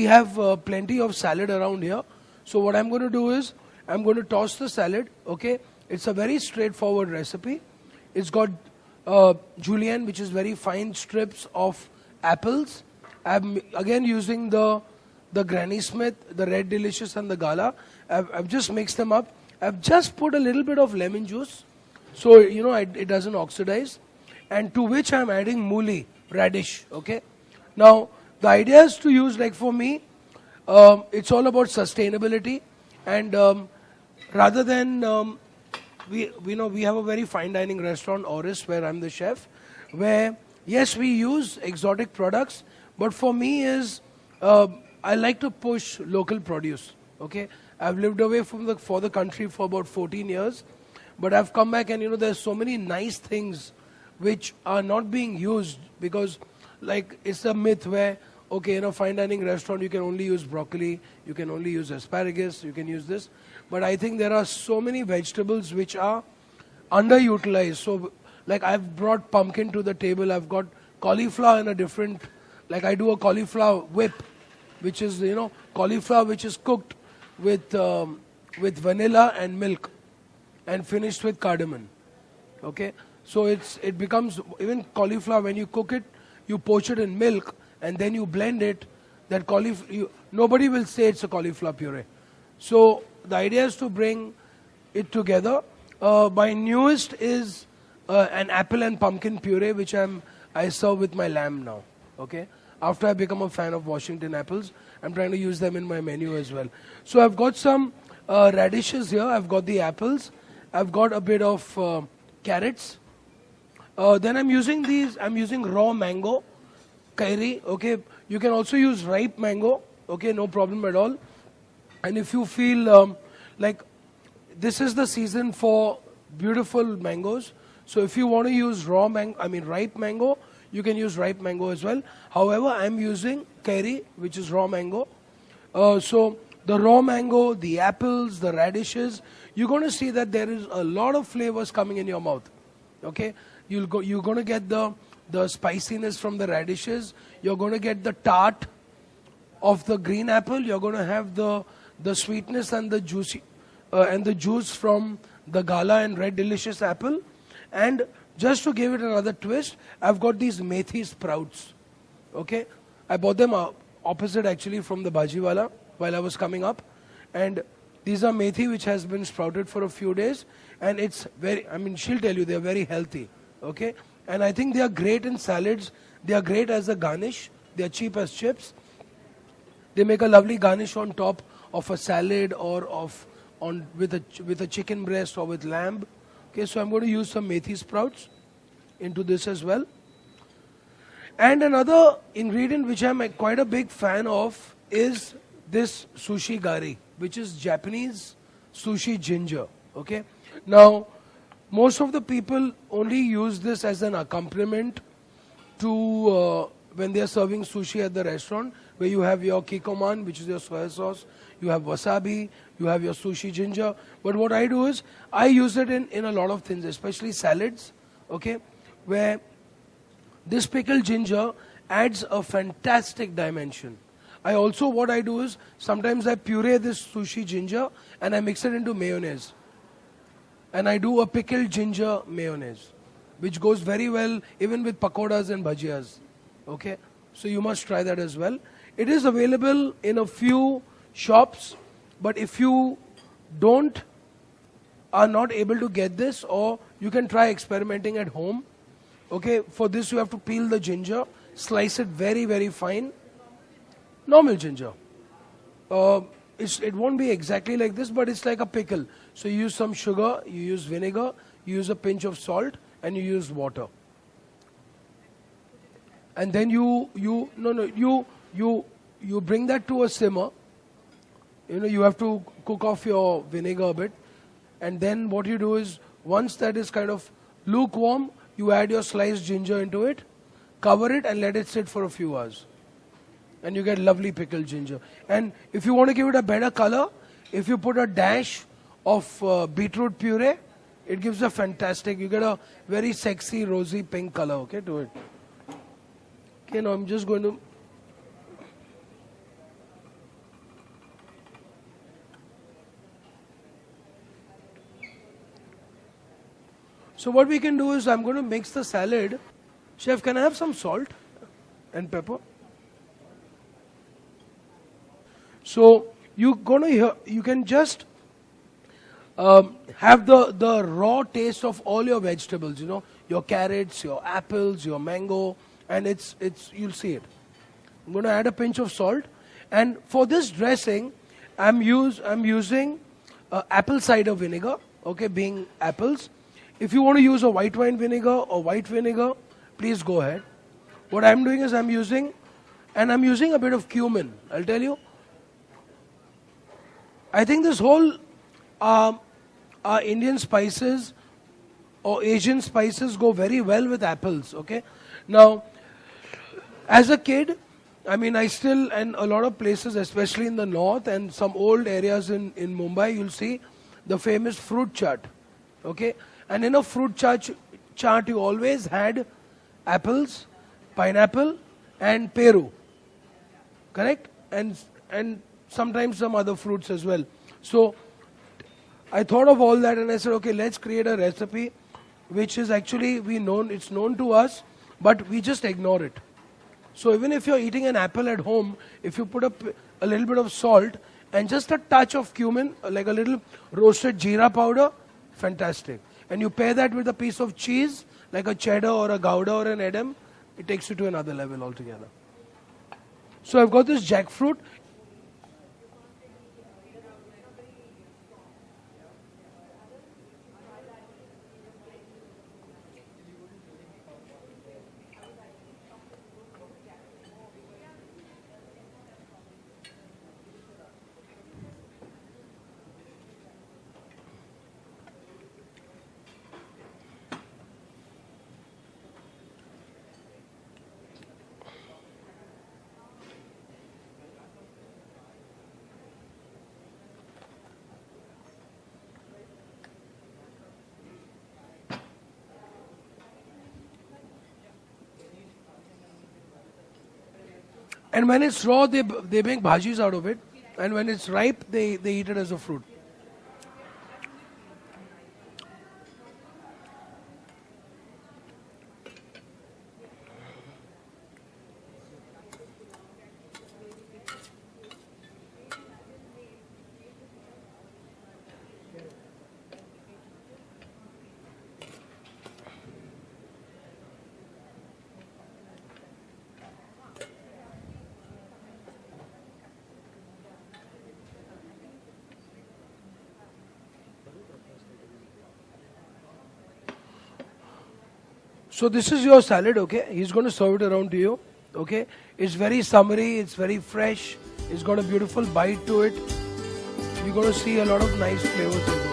have plenty of salad around here. So what I'm going to do is, I'm going to toss the salad, okay? It's a very straightforward recipe. It's got julienne, which is very fine strips of apples. I'm again using the Granny Smith, the Red Delicious and the Gala. I've just mixed them up. I've just put a little bit of lemon juice, so it doesn't oxidize. And to which I'm adding mooli, radish, okay? Now, the idea is to use, like for me, it's all about sustainability. And rather than, we have a very fine dining restaurant, Oris, where I'm the chef, where, yes, we use exotic products, but for me I like to push local produce, okay? I've lived away from for the country for about 14 years, but I've come back and, there's so many nice things which are not being used because, like, it's a myth where, okay, in a fine dining restaurant, you can only use broccoli, you can only use asparagus, you can use this. But I think there are so many vegetables which are underutilized. So, like, I've brought pumpkin to the table, I've got cauliflower in a different, like I do a cauliflower whip, which is, cauliflower which is cooked with vanilla and milk and finished with cardamom. Okay? So it becomes, even cauliflower, when you cook it, you poach it in milk and then you blend it, that nobody will say it's a cauliflower puree. So the idea is to bring it together. My newest is an apple and pumpkin puree, which I serve with my lamb now. Okay? After I become a fan of Washington apples, I'm trying to use them in my menu as well. So I've got some radishes here. I've got the apples. I've got a bit of carrots. Then I'm using raw mango, kairi, okay. You can also use ripe mango, okay, no problem at all. And if you feel like this is the season for beautiful mangoes, so if you want to use ripe mango, you can use ripe mango as well. However, I'm using kairi, which is raw mango. So the raw mango, the apples, the radishes, you're going to see that there is a lot of flavors coming in your mouth, okay. You're going to get the spiciness from the radishes. You're going to get the tart of the green apple. You're going to have the sweetness and the juicy and the juice from the Gala and Red Delicious apple. And just to give it another twist, I've got these methi sprouts. Okay, I bought them opposite actually from the Bhajiwala while I was coming up, and these are methi which has been sprouted for a few days, and it's she'll tell you they're very healthy. Okay, and I think they are great in salads. They are great as a garnish. They are cheap as chips. They make a lovely garnish on top of a salad or with a chicken breast or with lamb. Okay, so I'm going to use some methi sprouts into this as well. And another ingredient which I'm quite a big fan of is this sushi gari, which is Japanese sushi ginger. Okay, now most of the people only use this as an accompaniment to when they are serving sushi at the restaurant, where you have your kikoman, which is your soy sauce, you have wasabi, you have your sushi ginger. But what I do is, I use it in a lot of things, especially salads, okay, where this pickled ginger adds a fantastic dimension. What I do is, sometimes I puree this sushi ginger and I mix it into mayonnaise. And I do a pickled ginger mayonnaise, which goes very well even with pakoras and bhajiyas. Okay, so you must try that as well. It is available in a few shops, but if you are not able to get this, or you can try experimenting at home. Okay, for this you have to peel the ginger, slice it very, very fine. Normal ginger. It won't be exactly like this, but it's like a pickle. So you use some sugar, you use vinegar, you use a pinch of salt, and you use water. And then you bring that to a simmer. You have to cook off your vinegar a bit. And then what you do is, once that is kind of lukewarm, you add your sliced ginger into it, cover it and let it sit for a few hours. And you get lovely pickled ginger. And if you want to give it a better color, if you put a dash of beetroot puree, it gives a fantastic, you get a very sexy rosy pink color, okay, to it. Okay, now I'm just going to, So what we can do is I'm going to mix the salad. Chef, can I have some salt and pepper? So you can just have the raw taste of all your vegetables, your carrots, your apples, your mango, and you'll see it. I'm going to add a pinch of salt, and for this dressing, I'm using apple cider vinegar. Okay, being apples. If you want to use a white wine vinegar or white vinegar, please go ahead. What I'm doing is I'm using a bit of cumin. I'll tell you. I think this whole Indian spices or Asian spices go very well with apples. Okay, now as a kid, I still, and a lot of places, especially in the north and some old areas in Mumbai, you'll see the famous fruit chaat. Okay, and in a fruit chaat you always had apples, pineapple, and peru. Correct, and sometimes some other fruits as well. So I thought of all that and I said, okay, let's create a recipe which is actually it's known to us, but we just ignore it. So even if you're eating an apple at home, if you put a little bit of salt and just a touch of cumin, like a little roasted jeera powder, fantastic. And you pair that with a piece of cheese, like a cheddar or a gouda or an edam, it takes you to another level altogether. So I've got this jackfruit. And when it's raw, they make bhajis out of it. And when it's ripe, they eat it as a fruit. So this is your salad, okay? He's going to serve it around to you, okay? It's very summery, it's very fresh, it's got a beautiful bite to it. You're going to see a lot of nice flavors in it.